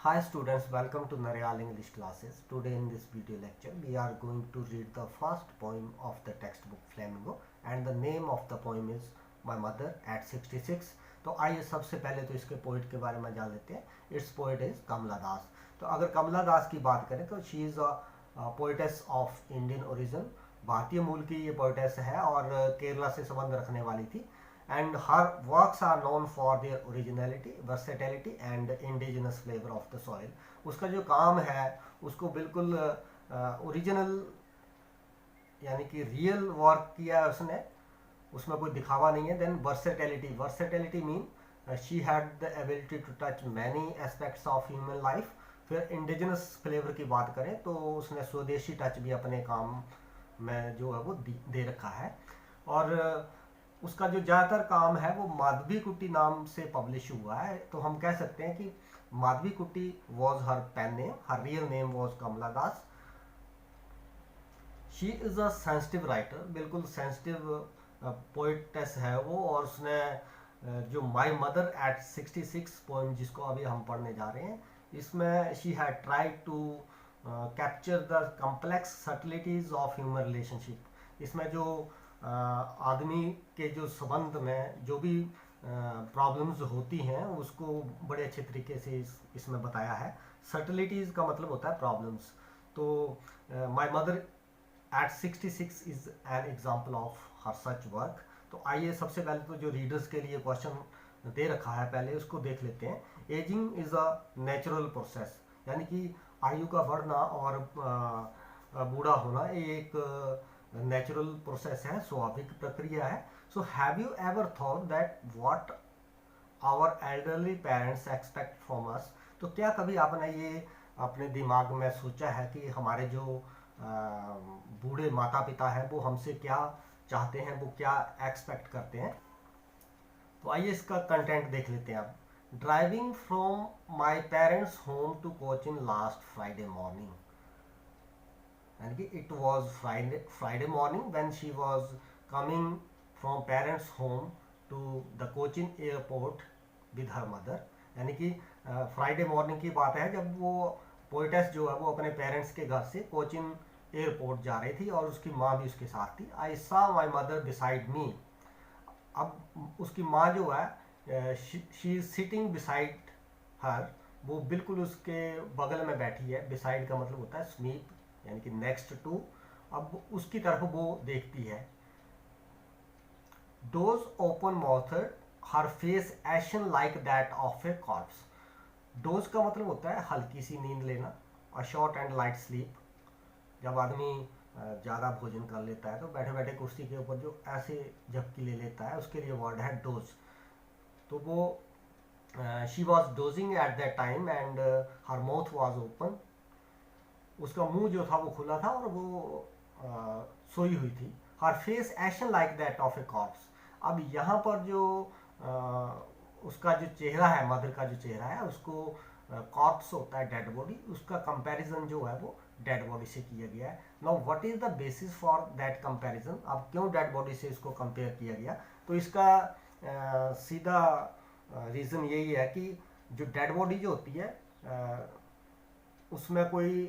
Hi students, welcome to Naryal English classes. Today in this video lecture we are going to read the first poem of the textbook Flamingo and the name of the poem is My Mother at 66. तो आइए सबसे पहले तो इसके poet के बारे में जान लेते हैं. इट्स पोइट इज कमला दास. तो अगर कमला दास की बात करें तो she is a poetess of Indian origin. भारतीय मूल की ये पोइटेस है और केरला से संबंध रखने वाली थी. And her works are known for their originality, versatility and indigenous flavor of the soil. उसका जो काम है उसको बिल्कुल ओरिजिनल यानी कि रियल वर्क किया है उसने, उसमें कोई दिखावा नहीं है. Then versatility mean she had the ability to touch many aspects of human life. फिर इंडिजिनस फ्लेवर की बात करें तो उसने स्वदेशी टच भी अपने काम में जो है वो दे रखा है. और उसका जो ज़्यादातर काम है वो माधवी कुट्टी नाम से पब्लिश हुआ है. तो हम कह सकते हैं कि Madhavi Kutty was her pen name, her real name was Kamala Das. She is a sensitive writer, बिल्कुल सेंसिटिव पोइटेस है वो. और उसने जो माई मदर एट 66 पोएम जिसको अभी हम पढ़ने जा रहे हैं, इसमें she had tried to capture the complex subtleties of human relationship. इसमें जो आदमी के जो संबंध में जो भी प्रॉब्लम्स होती हैं उसको बड़े अच्छे तरीके से इसमें बताया है. सटलिटीज़ का मतलब होता है प्रॉब्लम्स. तो my mother eight 66 is an example of her such work. तो आइए सबसे पहले तो जो रीडर्स के लिए क्वेश्चन दे रखा है पहले उसको देख लेते हैं. Ageing is a natural process, यानी कि आयु का बढ़ना और बूढ़ा होना एक नेचुरल प्रोसेस है, स्वाभाविक प्रक्रिया है. So have you ever thought that what our elderly parents expect from us. तो क्या कभी आपने ये अपने दिमाग में सोचा है कि हमारे जो बूढ़े माता पिता हैं वो हमसे क्या चाहते हैं, वो क्या एक्सपेक्ट करते हैं. तो आइए इसका कंटेंट देख लेते हैं अब. Driving from my parents home to Cochin last Friday morning. यानी कि it was Friday morning when she was coming from parents home to the Cochin airport with her mother. यानी कि फ्राइडे मॉर्निंग की बात है जब वो पोइटेस जो है वो अपने पेरेंट्स के घर से कोचिन एयरपोर्ट जा रही थी और उसकी माँ भी उसके साथ थी. आई सा माई मदर बिसाइड मी. अब उसकी माँ जो है she is sitting beside her, वो बिल्कुल उसके बगल में बैठी है. बिसाइड का मतलब होता है समीप, यानी कि नेक्स्ट टू. अब उसकी तरफ वो देखती है. Doze open mouthed, her face ashen like that of a corpse. Doze का मतलब होता है हल्की सी नींद लेना, a short and light sleep. जब आदमी ज़्यादा भोजन कर लेता है तो बैठे बैठे कुर्सी के ऊपर जो ऐसे झपकी ले लेता है उसके लिए वर्ड है डोज. तो वो she was dosing at that time and her mouth was open. उसका मुंह जो था वो खुला था और वो सोई हुई थी. Her face ashen like that of a corpse. अब यहाँ पर जो उसका जो चेहरा है, मदर का जो चेहरा है, उसको कॉर्प्स होता है डेड बॉडी, उसका कंपैरिजन जो है वो डेड बॉडी से किया गया है. Now what is the basis for that comparison. अब क्यों डेड बॉडी से इसको कंपेयर किया गया. तो इसका सीधा रीज़न यही है कि जो डेड बॉडी जो होती है उसमें कोई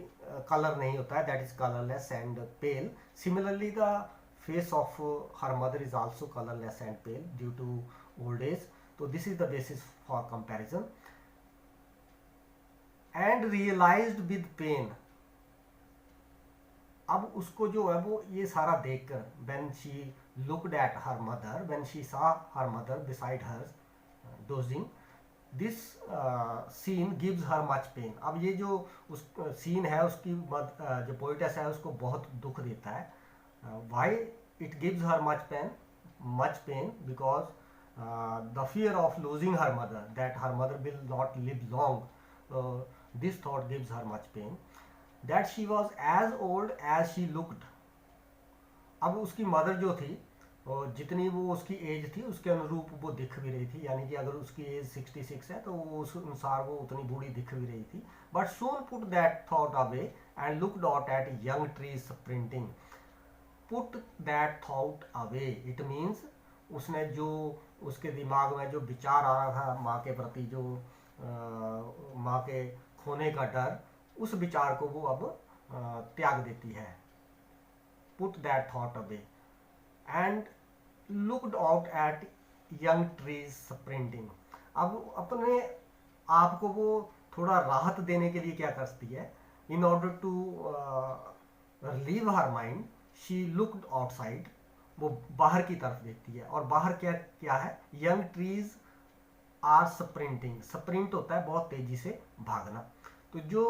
कलर नहीं होता है, that is colourless and pale. Similarly the face of her mother is also colourless and pale due to old age. तो this is the basis for comparison. And realized with pain. अब उसको जो है वो ये सारा देखकर, when she looked at her mother, when she saw her mother beside her dozing, this scene gives her much pain. अब ये जो उस सीन है उसकी जो पोइटेस है उसको बहुत दुख देता है. Why it gives her much pain because the fear of losing her mother, that her mother will not live long. This thought gives her much pain. That she was as old as she looked. अब उसकी mother जो थी और जितनी वो उसकी as थी उसके अनुरूप वो दिख भी रही थी. यानी कि अगर उसकी एज 66 है तो उस अनुसार वो उतनी बूढ़ी दिख भी रही थी. But soon put that thought away and looked out at young tree sprinting. Put that thought away it means उसने जो उसके दिमाग में जो विचार आ रहा था माँ के प्रति, जो माँ के खोने का डर, उस विचार को वो अब त्याग देती है। Put that thought away and looked out at young trees sprinting. अब अपने आप को वो थोड़ा राहत देने के लिए क्या करती है, in order to leave her mind, she looked outside, वो बाहर की तरफ देखती है। और बाहर क्या क्या है, young trees are sprinting. Sprint होता है बहुत तेजी से भागना। तो जो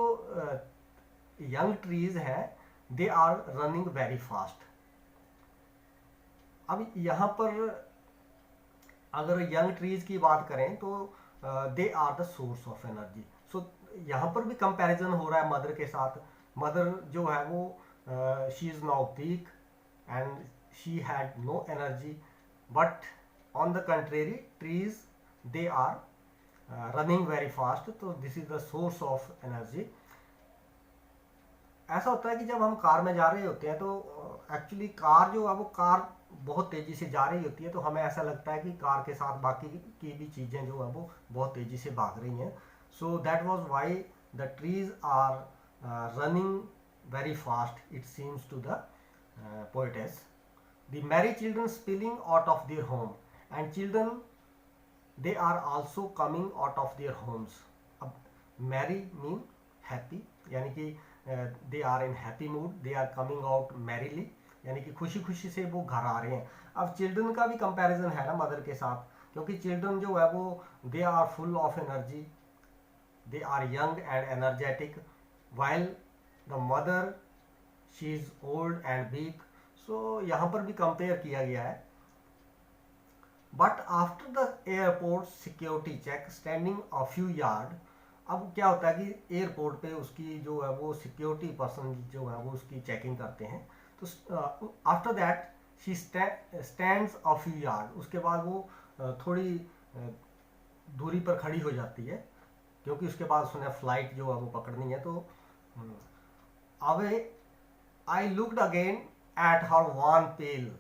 यंग ट्रीज है they are running very fast. अब यहाँ पर अगर यंग ट्रीज की बात करें तो they are the source of energy. So यहाँ पर भी कंपैरिजन हो रहा है मदर के साथ। मदर जो है वो she is now weak and she had no energy, but on the contrary trees they are running very fast. तो this is the source of energy. ऐसा होता है कि जब हम कार में जा रहे होते हैं तो एक्चुअली कार जो है वो कार बहुत तेजी से जा रही होती है, तो हमें ऐसा लगता है कि कार के साथ बाकी की भी चीजें जो है वो बहुत तेजी से भाग रही हैं। So that was why the trees are running very fast, it seems to the poetess. The merry children spilling out of their home and children they are also coming out of their homes. अब merry mean happy, यानी कि they are in happy mood, they are coming out merrily, यानी कि खुशी खुशी से वो घर आ रहे हैं। अब चिल्ड्रन का भी कंपैरिजन है ना मदर के साथ, क्योंकि चिल्ड्रन जो है वो they are full of energy, they are young and energetic, while the mother she is old and weak. So यहाँ पर भी कंपेयर किया गया है। But after the airport security check standing a few yard. अब क्या होता है कि एयरपोर्ट पे उसकी जो है वो सिक्योरिटी पर्सन जो है वो उसकी चेकिंग करते हैं। तो after that she stands a few yard, उसके बाद वो थोड़ी दूरी पर खड़ी हो जाती है, क्योंकि उसके बाद उसने फ्लाइट जो है वो पकड़नी है। तो away I looked again at her one pale.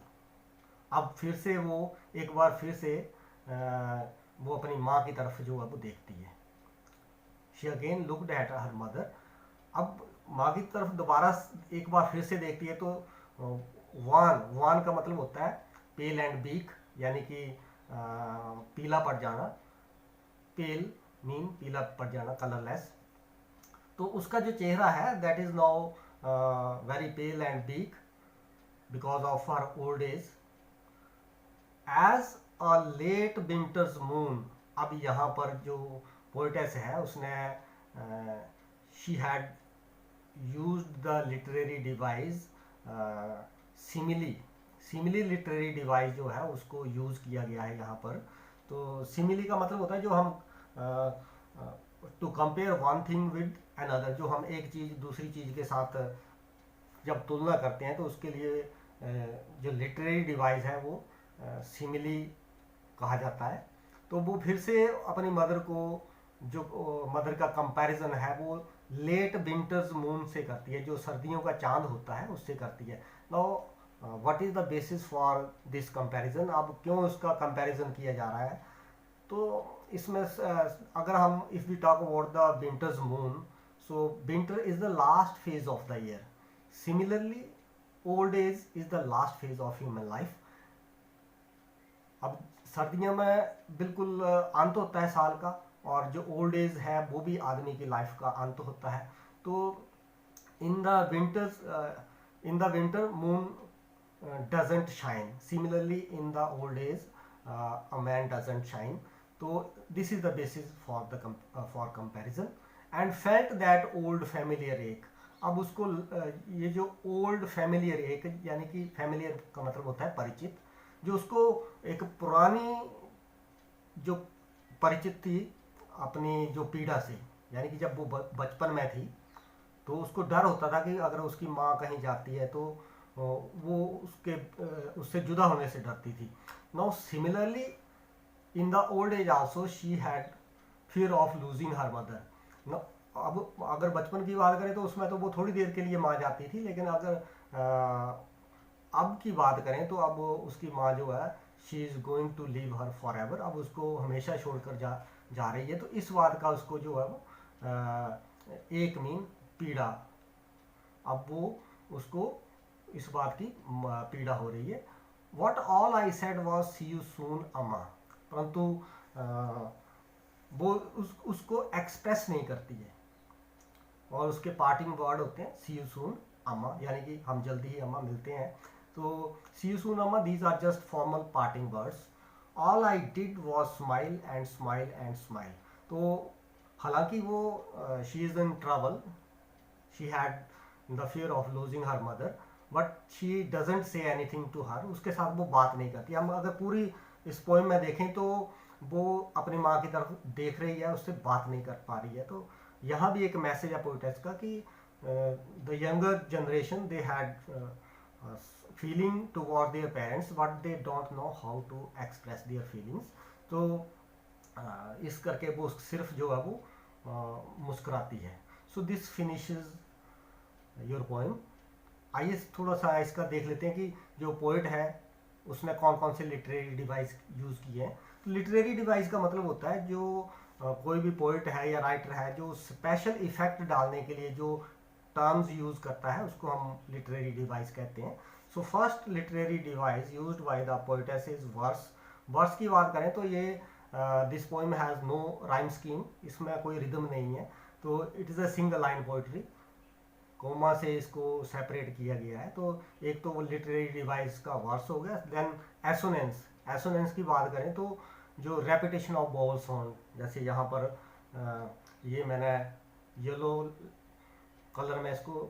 अब फिर से वो एक बार फिर से वो अपनी माँ की तरफ जो है वो देखती है। She again looked at her mother. अब माँ की तरफ दोबारा एक बार फिर से देखती है। तो वान, वान का मतलब होता है पेल एंड बीक, यानी कि पीला पड़ जाना। पेल मीन पीला पड़ जाना, कलरलेस। तो उसका जो चेहरा है that is now very pale and bleak because of her old age. As a late winter's moon. अब यहाँ पर जो पोइटेस है उसने she had used the literary device simile. Simile literary device जो है उसको यूज किया गया है यहाँ पर। तो सिमिली का मतलब होता है जो हम to compare one thing with another, जो हम एक चीज दूसरी चीज के साथ जब तुलना करते हैं तो उसके लिए जो लिटरेरी डिवाइस है वो सिमिली कहा जाता है। तो वो फिर से अपनी मदर को, जो मदर का कंपैरिजन है वो लेट विंटर्स मून से करती है, जो सर्दियों का चांद होता है उससे करती है। Now what is the basis for this comparison. अब क्यों उसका कंपैरिजन किया जा रहा है, तो इसमें अगर हम if we talk about the winter's moon, so winter is the last phase of the year. Similarly old age is the last phase of human life. अब सर्दियों में बिल्कुल अंत होता है साल का, और जो ओल्ड एज है वो भी आदमी की लाइफ का अंत होता है। तो in the winter moon doesn't shine, similarly in the old age a man doesn't shine. तो this is the basis for comparison and felt that old familiar ache. अब उसको ये जो ओल्ड फैमिलियर एक, यानी कि फैमिलियर का मतलब होता है परिचित, जो उसको एक पुरानी जो परिचित थी अपनी जो पीढ़ा से, यानी कि जब वो बचपन में थी तो उसको डर होता था कि अगर उसकी माँ कहीं जाती है तो वो उससे जुदा होने से डरती थी। Now similarly in the old as also she had fear of losing her mother. अब अगर बचपन की बात करें तो उसमें तो वो थोड़ी देर के लिए माँ जाती थी, लेकिन अगर अब की बात करें तो अब उसकी माँ जो है she is going to leave her forever, अब उसको हमेशा छोड़कर जा रही है। तो इस बात का उसको जो है वो एक मीन पीड़ा। अब वो उसको इस बात की पीड़ा हो रही है। What all I said was see you soon Amma, परंतु वो उसको एक्सप्रेस नहीं करती है। और उसके पार्टिंग वर्ड होते हैं सी यू सून अम्मा, यानी कि हम जल्दी ही अम्मा मिलते हैं। तो सी you soon Amma, these are just formal parting words. All I did was smile and smile and smile. तो हालांकि वो she is in trouble, she had the fear of losing her mother, but she doesn't say anything to her. उसके साथ वो बात नहीं करती। हम अगर पूरी इस पोएम में देखें तो वो अपनी माँ की तरफ देख रही है, उससे बात नहीं कर पा रही है। तो यहाँ भी एक मैसेज है पोइटेस का कि the younger generation they had feeling toward their parents but they don't know how to express their feelings. तो इस करके वो सिर्फ जो है वो मुस्कुराती है। So this finishes your poem. आइए थोड़ा सा इसका देख लेते हैं कि जो पोइट है उसने कौन कौन से लिटरेरी डिवाइस यूज़ किए हैं। तो लिटरेरी डिवाइस का मतलब होता है जो कोई भी पोइट है या राइटर है जो स्पेशल इफेक्ट डालने के लिए जो टर्म्स यूज़ करता है उसको हम लिटरेरी डिवाइस कहते हैं। So first literary device used by the poetess is verse. Verse की बात करें तो ये this poem has no rhyme scheme, इसमें कोई रिदम नहीं है। तो it is a single line poetry, comma से इसको सेपरेट किया गया है। तो एक तो वो लिटरेरी डिवाइस का वर्स हो गया। देन एसोनेंस, एसोनेंस की बात करें तो जो रेपिटेशन ऑफ वोवल साउंड, जैसे यहाँ पर ये मैंने येलो कलर में इसको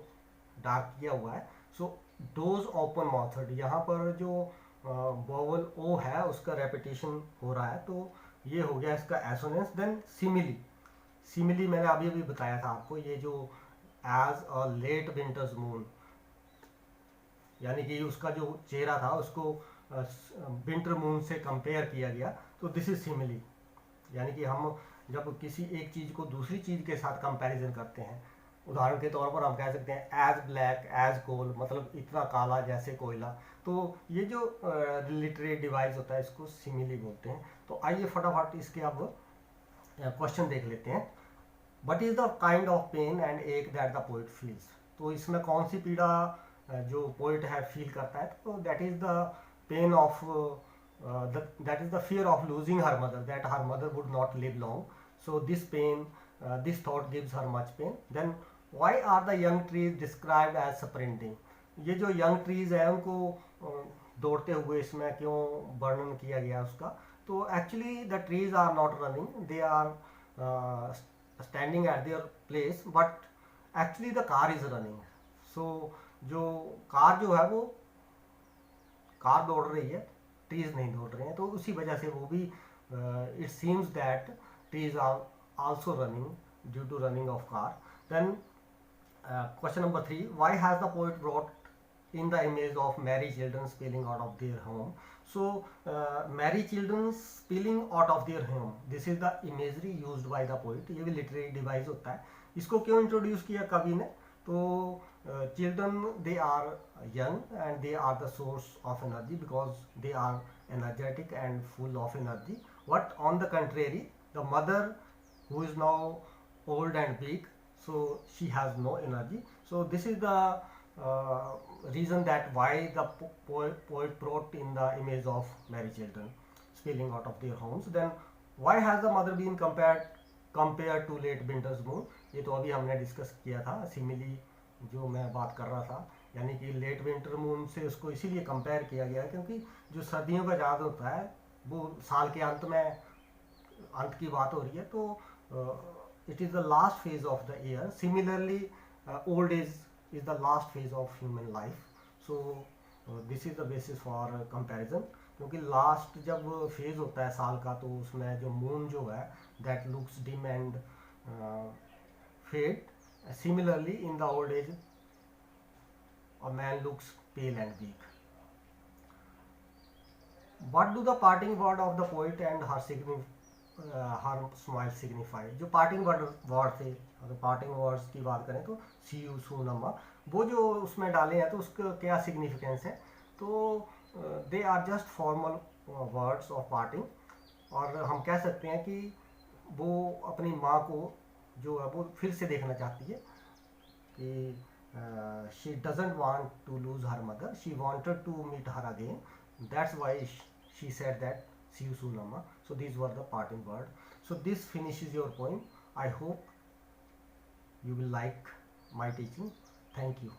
डार्क किया हुआ है। सो डोज ओपन माउथड, यहाँ पर जो वोवल ओ है उसका रेपिटेशन हो रहा है, तो ये हो गया इसका एसोनेंस। देन सिमिली, सिमिली मैंने अभी अभी बताया था आपको, ये जो as a late winter's moon, यानी कि उसका जो चेहरा था उसको विंटर मून से कंपेयर किया गया। तो दिस इज सिमिली, यानी कि हम जब किसी एक चीज़ को दूसरी चीज़ के साथ कंपैरिजन करते हैं, उदाहरण के तौर पर हम कह सकते हैं एज ब्लैक एज कोल, मतलब इतना काला जैसे कोयला। तो ये जो लिटरेरी डिवाइस होता है इसको सिमिली बोलते हैं। तो आइए फटाफट इसके अब क्वेश्चन देख लेते हैं। What is the kind of pain and ache that the poet feels. तो इसमें कौन सी पीड़ा जो पोइट है फील करता है, तो that is the pain of that is the fear of losing her mother, that her mother would not live long. So this pain, this thought gives her much pain. Then why are the young trees described as sprinting? ये जो young trees है उनको दौड़ते हुए इसमें क्यों वर्णन किया गया उसका? तो actually the trees are not running, they are standing at their place, but actually the car is running. So जो कार जो है वो कार दौड़ रही है, ट्रीज नहीं दौड़ रहे हैं। तो उसी वजह से वो भी it seems that trees are also running due to running of car. Then question number 3, why has the poet brought in the image of merry children spilling out of their home. So merry children spilling out of their home, this is the imagery used by the poet. ये भी literary device होता है। इसको क्यों introduce किया कवि ने? तो children, they are young and they are the source of energy because they are energetic and full of energy. What on the contrary, the mother who is now old and weak, so she has no energy. So this is the reason that why the poet brought in the image of married children spilling out of their homes. Then why has the mother been compared to late winter's moon? ये तो अभी हमने discuss किया था, simile जो मैं बात कर रहा था, यानी कि लेट विंटर मून से उसको इसीलिए कंपेयर किया गया क्योंकि जो सर्दियों का चाँद होता है वो साल के अंत में, अंत की बात हो रही है, तो it is the last phase of the year. Similarly old as is the last phase of human life. So this is the basis for comparison, क्योंकि लास्ट जब फेज होता है साल का तो उसमें जो मून जो है that looks dim and fade. Similarly, in the old age, a man looks pale and weak. What do the parting word of the poet and her smile signify? जो parting word थे, अगर parting words की बात करें तो see you soon अम्मा, वो जो उसमें डाले हैं तो उसका क्या significance है? तो they are just formal words of parting, और हम कह सकते हैं कि वो अपनी माँ को जो है वो फिर से देखना चाहती है कि she doesn't want to lose her mother, she wanted to meet her again, that's why she said that see you soon amma. So these were the parting word. So this finishes your poem. I hope you will like my teaching. Thank you.